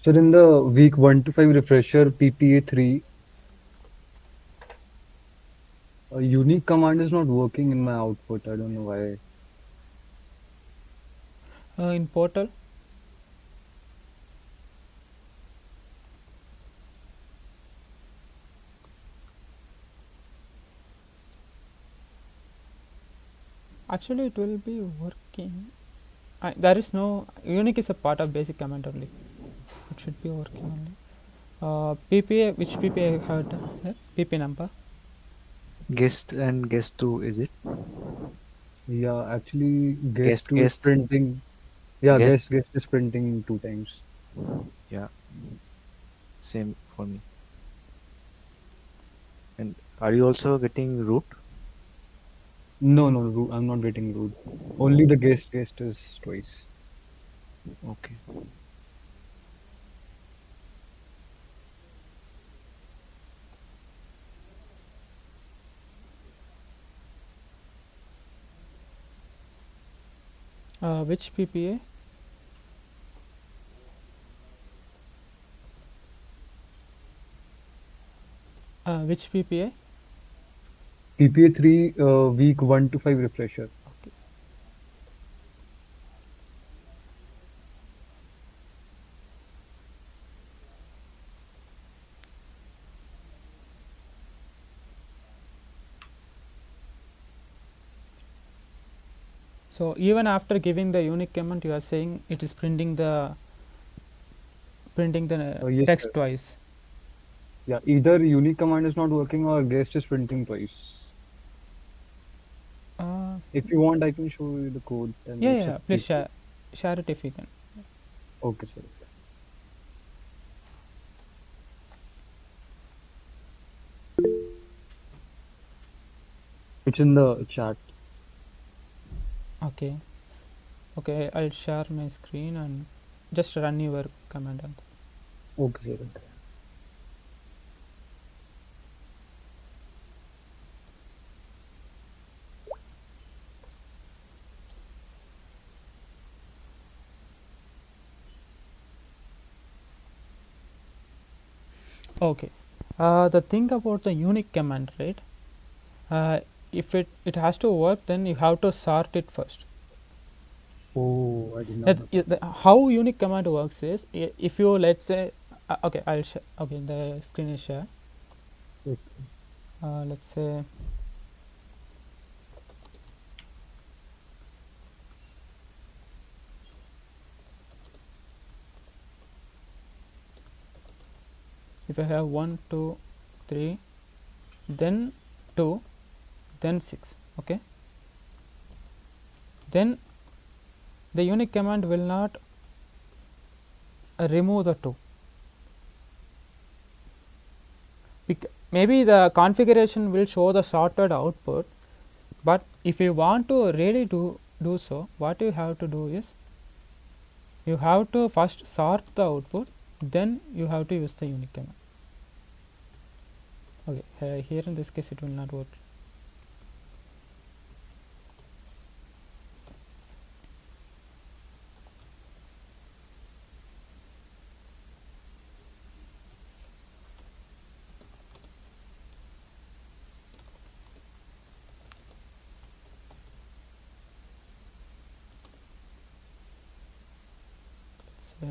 So in the week 1 to 5 refresher PPA3, a unique command is not working in my output. I don't know why. In portal, actually it will be working. There is no unique is a part of basic command only. It should be working only. PPA, which PPA I heard said? PP number. Guest and guest 2, is it? Yeah, actually, guest Guest, 2 is guest, printing. Yeah, guest. guest is printing two times. Yeah, same for me. And are you also getting root? No, no, I'm not getting rude. Only the guest is twice. Okay. Which PPA? Which PPA? PPA3 week 1 to 5 refresher. Okay. So even after giving the unique command, you are saying it is printing the Yes, sir. text twice. Yeah, either unique command is not working or guest is printing twice. Uh, If you want, I can show you the code and yeah, it's a yeah. Please PPA. share it if you can. Okay, sir. It's in the chat. Okay. Okay, I'll share my screen and just run your command on that. Okay, sir. Okay. The thing about the unique command, right? If it has to work, then you have to sort it first. Oh, I did not know. How unique command works is if you let's say okay, I'll share. Okay, the screen is share. Okay. Let's say if I have 1 2 3 then 2 then 6, okay, then the unique command will not remove the 2. Maybe the configuration will show the sorted output, but if you want to really do so, what you have to do is you have to first sort the output, then you have to use the unique command. Okay, here in this case it will not work. So,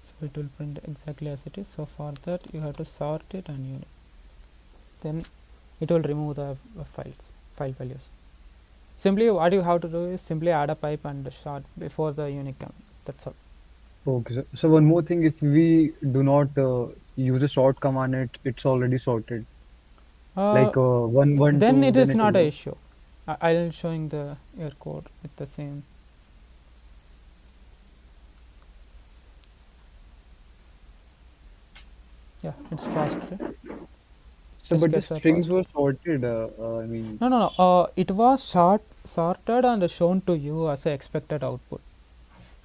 so it will print exactly as it is. So for that you have to sort it and unit, then it will remove the file values. Simply what you have to do is simply add a pipe and sort before the unique command. That's all. Okay, sir. So one more thing, if we do not use a sort command, it's already sorted. Uh, Like 1 1 then 2, it then is it will not a work. issue. I'll showing the your code with the same. Yeah, it's passed, right? So, Test but the cases are strings passed. were sorted. I mean, No, no, no. It was sorted and shown to you as a expected output.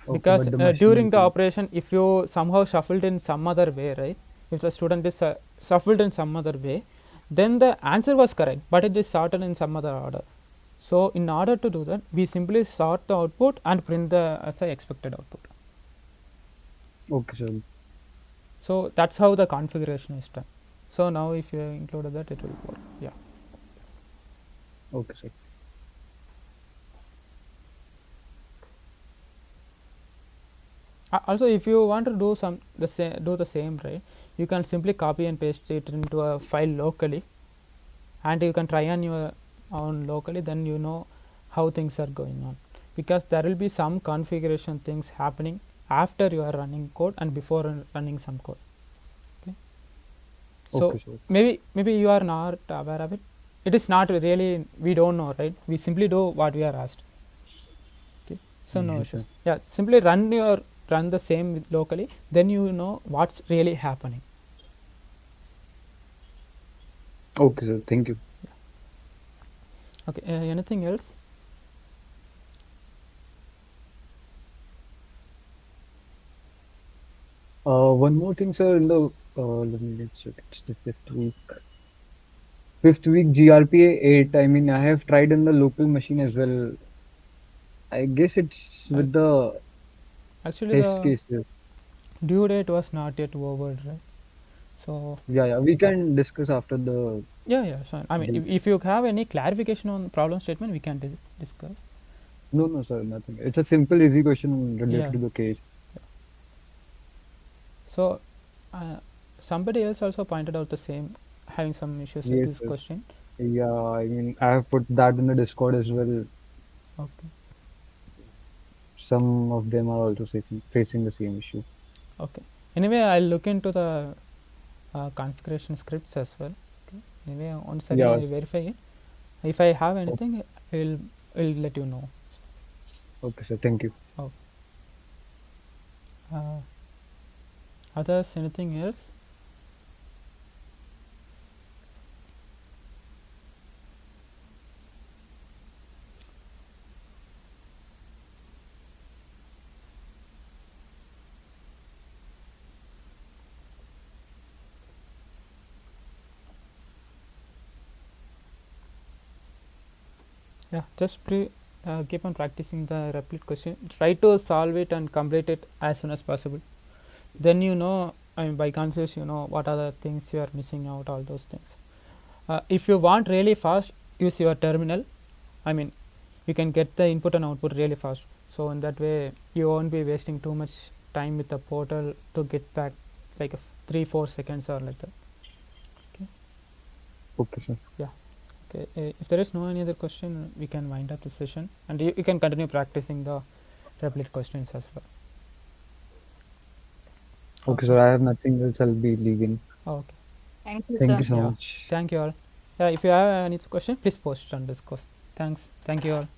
Okay, because but the machine during the can. operation, if you somehow shuffled in some other way, right, if the student is shuffled in some other way, then the answer was correct, but it is sorted in some other order. So in order to do that, we simply sort the output and print the as a expected output. Okay, sir. So that's how the configuration is done. So now if you included that, it will work. Yeah. Okay, sir. Also, if you want to do do the same, right, you can simply copy and paste it into a file locally, and you can try on your own locally. Then you know how things are going on, because there will be some configuration things happening after you are running code and before running some code. Okay. So Okay, sir. maybe you are not aware of it. It is not really, we don't know, right? We simply do what we are asked. Okay. So no Yes, issues. sir. Yeah, simply run the same locally, then you know what's really happening. Okay, sir. Thank you. Okay. Anything else? One more thing, sir. In the let me check. It's the fifth week. Fifth week GRPA 8. I mean, I have tried in the local machine as well. I guess it's uh, with the Actually test the cases. due date was not yet over, right? So Yeah, yeah. We can discuss after the. yeah, fine. I mean, if you have any clarification on problem statement, we can discuss. No, no, sir. Nothing. It's a simple, easy question related Yeah. to the case. So uh, somebody else also pointed out the same, having some issues with Yes, this sir. question. Yeah, I mean, I have put that in the Discord as well. Okay. Some of them are also facing the same issue. Okay. Anyway, I'll look into the configuration scripts as well. Okay. Anyway, once again Yeah. I verify it. If I have o- anything, I'll let you know. Okay, sir. Thank you. Oh. Others, anything else? Yeah, just keep on practicing the repeat question. Try to solve it and complete it as soon as possible. Then you know, I mean, by conscious, you know what are the things you are missing out, all those things. If you want really fast, use your terminal. I mean, you can get the input and output really fast. So in that way, you won't be wasting too much time with the portal to get back like 3-4 seconds or like that. Okay. Okay, sir. Yeah. Okay. If there is no any other question, we can wind up the session, and you can continue practicing the replicate questions as well. Okay, Okay. sir. I have nothing else. I'll be leaving. Okay. Thank you, Thank sir. you so Yeah. much. Thank you all. Yeah. If you have any question, please post on Discord. Thanks. Thank you all.